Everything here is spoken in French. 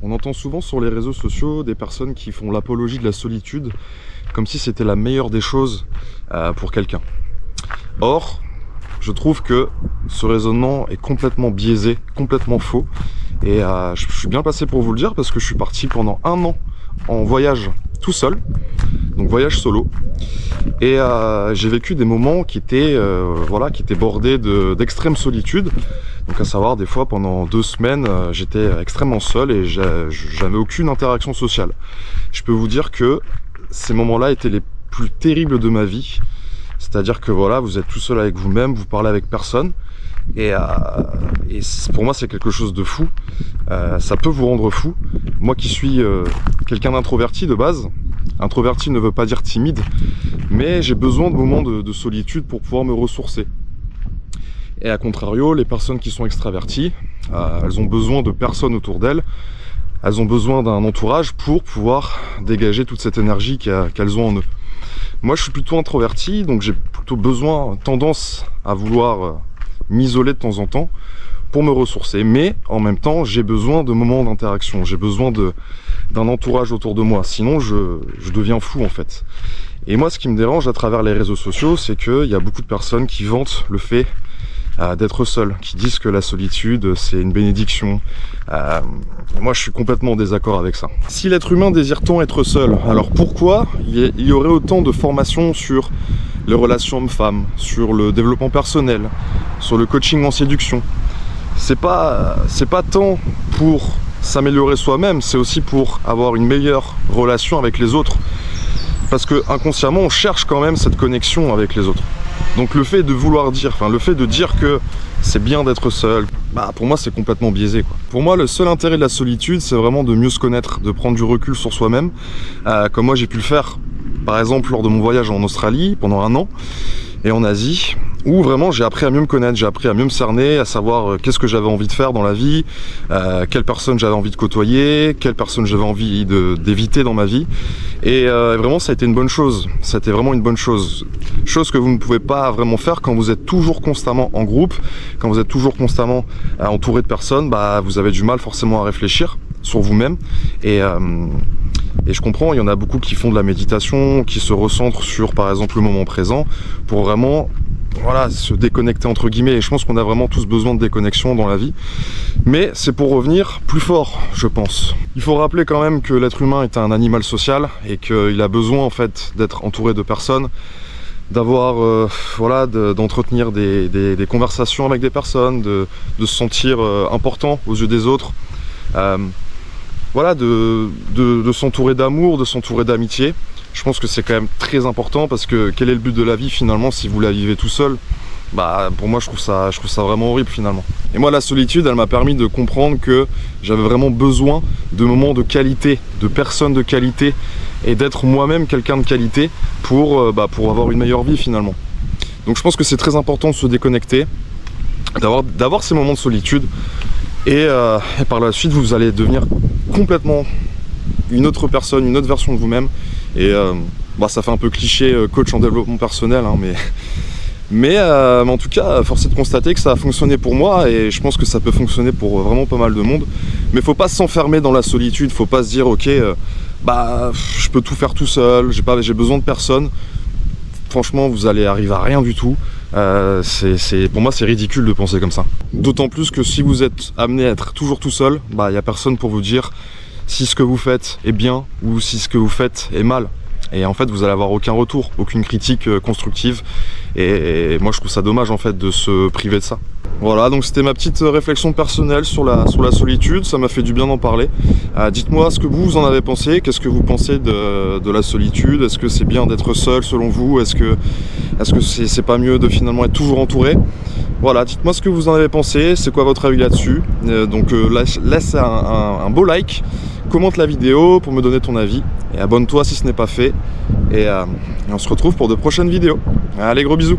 On entend souvent sur les réseaux sociaux des personnes qui font l'apologie de la solitude comme si c'était la meilleure des choses pour quelqu'un. Or, je trouve que ce raisonnement est complètement biaisé, complètement faux. Et je suis bien placé pour vous le dire parce que je suis parti pendant 1 an en voyage tout seul, donc voyage solo. Et j'ai vécu des moments qui étaient bordés d'extrême solitude. Donc à savoir, des fois pendant 2 semaines, j'étais extrêmement seul et j'avais aucune interaction sociale. Je peux vous dire que ces moments-là étaient les plus terribles de ma vie. C'est-à-dire que voilà, vous êtes tout seul avec vous-même, vous parlez avec personne. Et pour moi, c'est quelque chose de fou. Ça peut vous rendre fou. Moi qui suis quelqu'un d'introverti de base, introverti ne veut pas dire timide, mais j'ai besoin de moments de solitude pour pouvoir me ressourcer. Et à contrario, les personnes qui sont extraverties, elles ont besoin de personnes autour d'elles. Elles ont besoin d'un entourage pour pouvoir dégager toute cette énergie qu'elles ont en eux. Moi, je suis plutôt introverti, donc j'ai plutôt tendance à vouloir m'isoler de temps en temps pour me ressourcer. Mais en même temps, j'ai besoin de moments d'interaction. J'ai besoin d'un entourage autour de moi. Sinon, je deviens fou en fait. Et moi, ce qui me dérange à travers les réseaux sociaux, c'est qu'il y a beaucoup de personnes qui vantent le fait d'être seul, qui disent que la solitude c'est une bénédiction. Moi je suis complètement en désaccord avec ça. Si l'être humain désire tant être seul, alors pourquoi il y aurait autant de formations sur les relations hommes-femmes, sur le développement personnel, sur le coaching en séduction? C'est pas tant pour s'améliorer soi-même, c'est aussi pour avoir une meilleure relation avec les autres. Parce que inconsciemment on cherche quand même cette connexion avec les autres. Donc le fait de dire que c'est bien d'être seul, pour moi c'est complètement biaisé, quoi. Pour moi le seul intérêt de la solitude, c'est vraiment de mieux se connaître, de prendre du recul sur soi-même, comme moi j'ai pu le faire par exemple lors de mon voyage en Australie pendant 1 an et en Asie, où vraiment j'ai appris à mieux me connaître, j'ai appris à mieux me cerner, à savoir qu'est-ce que j'avais envie de faire dans la vie, quelle personne j'avais envie de côtoyer, quelle personne j'avais envie d'éviter dans ma vie. Et vraiment ça a été une bonne chose, c'était vraiment une bonne chose. Chose que vous ne pouvez pas vraiment faire quand vous êtes toujours constamment en groupe, quand vous êtes toujours constamment entouré de personnes, vous avez du mal forcément à réfléchir sur vous-même. Et je comprends, il y en a beaucoup qui font de la méditation, qui se recentrent sur par exemple le moment présent pour vraiment se déconnecter entre guillemets. Et je pense qu'on a vraiment tous besoin de déconnexion dans la vie. Mais c'est pour revenir plus fort, je pense. Il faut rappeler quand même que l'être humain est un animal social et qu'il a besoin en fait d'être entouré de personnes, d'avoir d'entretenir des conversations avec des personnes, de se sentir important aux yeux des autres. De s'entourer d'amour, de s'entourer d'amitié. Je pense que c'est quand même très important parce que quel est le but de la vie finalement si vous la vivez tout seul? Pour moi je trouve ça vraiment horrible finalement. Et moi la solitude elle m'a permis de comprendre que j'avais vraiment besoin de moments de qualité, de personnes de qualité et d'être moi-même quelqu'un de qualité pour avoir une meilleure vie finalement. Donc je pense que c'est très important de se déconnecter, d'avoir ces moments de solitude et par la suite vous allez devenir complètement une autre personne, une autre version de vous-même. Et ça fait un peu cliché coach en développement personnel, hein, mais en tout cas force est de constater que ça a fonctionné pour moi et je pense que ça peut fonctionner pour vraiment pas mal de monde. Mais faut pas s'enfermer dans la solitude, faut pas se dire ok je peux tout faire tout seul, j'ai besoin de personne. Franchement vous allez arriver à rien du tout. Pour moi c'est ridicule de penser comme ça. D'autant plus que si vous êtes amené à être toujours tout seul, y a personne pour vous dire si ce que vous faites est bien ou si ce que vous faites est mal. Et en fait vous allez avoir aucun retour, aucune critique constructive. Et moi je trouve ça dommage en fait de se priver de ça. Voilà, donc c'était ma petite réflexion personnelle sur la solitude, ça m'a fait du bien d'en parler. Dites-moi ce que vous en avez pensé, qu'est-ce que vous pensez de la solitude? Est-ce que c'est bien d'être seul selon vous? Est-ce que c'est pas mieux de finalement être toujours entouré? Voilà, dites-moi ce que vous en avez pensé, c'est quoi votre avis là-dessus? Laisse un beau like, commente la vidéo pour me donner ton avis et abonne-toi si ce n'est pas fait. Et on se retrouve pour de prochaines vidéos. Allez, gros bisous!